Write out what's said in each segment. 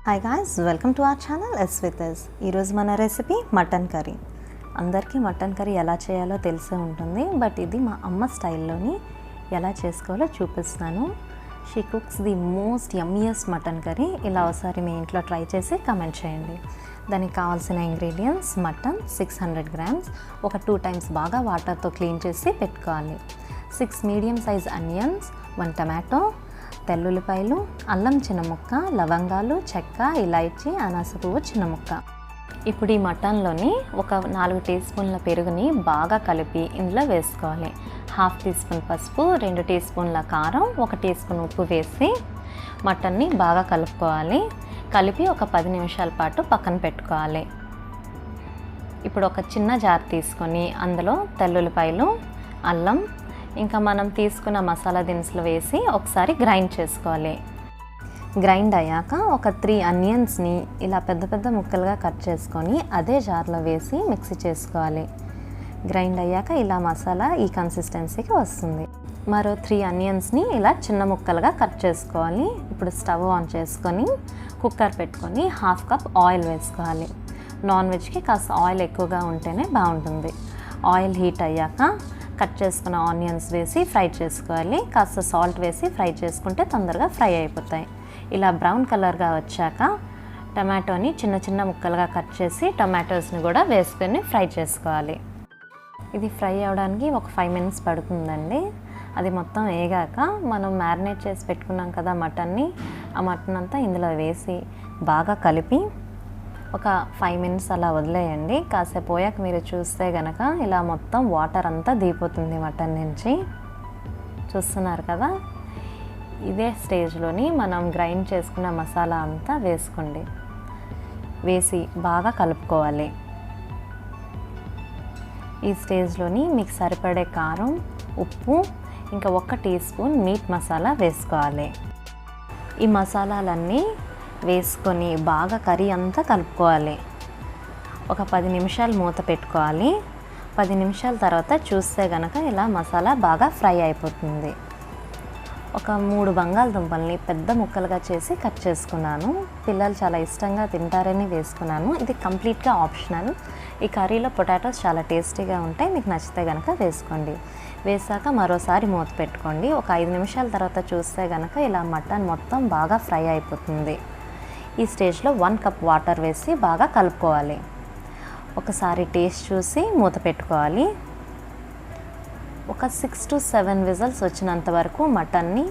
Hi guys, welcome to our channel swiths. ఈరోజు మన recipe mutton curry. అందరికీ mutton curry ఎలా చేయాలో తెలిసే ఉంటుంది, బట్ ఇది మా అమ్మ స్టైల్లోని ఎలా చేసుకోవాలో చూపిస్తాను. She cooks the most yummiest mutton curry. ఇలా ఒకసారి మీ ఇంట్లో ట్రై చేసి కమెంట్ చేయండి. దానికి కావాల్సిన ఇంగ్రీడియంట్స్: మటన్ 600 grams, ఒక 2 times బాగా వాటర్తో క్లీన్ చేసి పెట్టుకోవాలి. 6 మీడియం సైజ్ ఆనియన్స్, 1 టమాటో, తెల్లుల్లిపాయలు, అల్లం చిన్న ముక్క, లవంగాలు, చెక్క, ఇలాచీ, అనాస పువ్వు చిన్న ముక్క. ఇప్పుడు ఈ మటన్లోని ఒక 4 టీ స్పూన్ల పెరుగుని బాగా కలిపి ఇందులో వేసుకోవాలి. 1/2 టీ స్పూన్ పసుపు, 2 టీ స్పూన్ల కారం, 1 టీ స్పూన్ ఉప్పు వేసి మటన్ని బాగా కలుపుకోవాలి. కలిపి ఒక 10 నిమిషాల పాటు పక్కన పెట్టుకోవాలి. ఇప్పుడు ఒక చిన్న జార్ తీసుకొని అందులో తెల్లుల్లిపాయలు, అల్లం, ఇంకా మనం తీసుకున్న మసాలా దినుసులు వేసి ఒకసారి గ్రైండ్ చేసుకోవాలి. గ్రైండ్ అయ్యాక ఒక 3 ఆనియన్స్ని ఇలా పెద్ద పెద్ద ముక్కలుగా కట్ చేసుకొని అదే జార్లో వేసి మిక్సీ చేసుకోవాలి. గ్రైండ్ అయ్యాక ఇలా మసాలా ఈ కన్సిస్టెన్సీకి వస్తుంది. మరో 3 ఆనియన్స్ని ఇలా చిన్న ముక్కలుగా కట్ చేసుకోవాలి. ఇప్పుడు స్టవ్ ఆన్ చేసుకొని కుక్కర్ పెట్టుకొని 1/2 కప్ ఆయిల్ వేసుకోవాలి. నాన్ వెజ్కి కాస్త ఆయిల్ ఎక్కువగా ఉంటేనే బాగుంటుంది. ఆయిల్ హీట్ అయ్యాక కట్ చేసుకున్న ఆనియన్స్ వేసి ఫ్రై చేసుకోవాలి. కాస్త సాల్ట్ వేసి ఫ్రై చేసుకుంటే తొందరగా ఫ్రై అయిపోతాయి. ఇలా బ్రౌన్ కలర్గా వచ్చాక టమాటోని చిన్న చిన్న ముక్కలుగా కట్ చేసి టమాటోస్ని కూడా వేసుకొని ఫ్రై చేసుకోవాలి. ఇది ఫ్రై అవ్వడానికి ఒక 5 minutes పడుతుందండి. అది మొత్తం వేగాక మనం మ్యారినేట్ చేసి పెట్టుకున్నాం కదా మటన్ని, ఆ మటన్ అంతా ఇందులో వేసి బాగా కలిపి ఒక 5 minutes అలా వదిలేయండి. కాసేపు పోయాక మీరు చూస్తే కనుక ఇలా మొత్తం వాటర్ అంతా దిగిపోతుంది మటన్ నుంచి. చూస్తున్నారు కదా, ఇదే స్టేజ్లోని మనం గ్రైండ్ చేసుకున్న మసాలా అంతా వేసుకోండి. వేసి బాగా కలుపుకోవాలి. ఈ స్టేజ్లోని మీకు సరిపడే కారం, ఉప్పు, ఇంకా 1 టీ స్పూన్ మీట్ మసాలా వేసుకోవాలి. ఈ మసాలాలన్నీ వేసుకొని బాగా కర్రీ అంతా కలుపుకోవాలి. ఒక 10 నిమిషాలు మూత పెట్టుకోవాలి. 10 నిమిషాల తర్వాత చూస్తే కనుక ఇలా మసాలా బాగా ఫ్రై అయిపోతుంది. ఒక 3 బంగాళదుంపల్ని పెద్ద ముక్కలుగా చేసి కట్ చేసుకున్నాను. పిల్లలు చాలా ఇష్టంగా తింటారని వేసుకున్నాను. ఇది కంప్లీట్గా ఆప్షనల్. ఈ కర్రీలో పొటాటోస్ చాలా టేస్టీగా ఉంటాయి. మీకు నచ్చితే కనుక వేసుకోండి. వేసాక మరోసారి మూత పెట్టుకోండి. ఒక 5 నిమిషాల తర్వాత చూస్తే కనుక ఇలా మటన్ మొత్తం బాగా ఫ్రై అయిపోతుంది. ఈ స్టేజ్లో 1 కప్ వాటర్ వేసి బాగా కలుపుకోవాలి. ఒకసారి టేస్ట్ చూసి మూత పెట్టుకోవాలి. ఒక 6 to 7 విజిల్స్ వచ్చినంత వరకు మటన్ని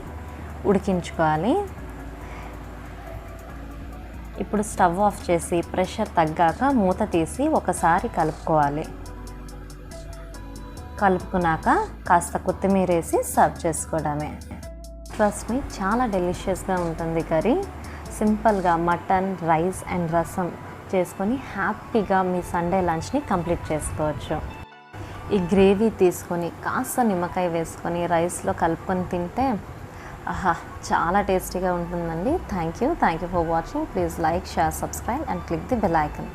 ఉడికించుకోవాలి. ఇప్పుడు స్టవ్ ఆఫ్ చేసి ప్రెషర్ తగ్గాక మూత తీసి ఒకసారి కలుపుకోవాలి. కలుపుకున్నాక కాస్త కొత్తిమీర వేసి సర్వ్ చేసుకోవడమే. ట్రస్ట్ మీ, చాలా డెలిషియస్గా ఉంటుంది కర్రీ. సింపుల్గా మటన్, రైస్ అండ్ రసం చేసుకొని హ్యాపీగా మీ సండే లంచ్ని కంప్లీట్ చేసుకోవచ్చు. ఈ గ్రేవీ తీసుకొని కాస్త నిమ్మకాయ వేసుకొని రైస్లో కలుపుకొని తింటే ఆహా, చాలా టేస్టీగా ఉంటుందండి. Thank you for watching. Please like, share, subscribe and click the bell icon.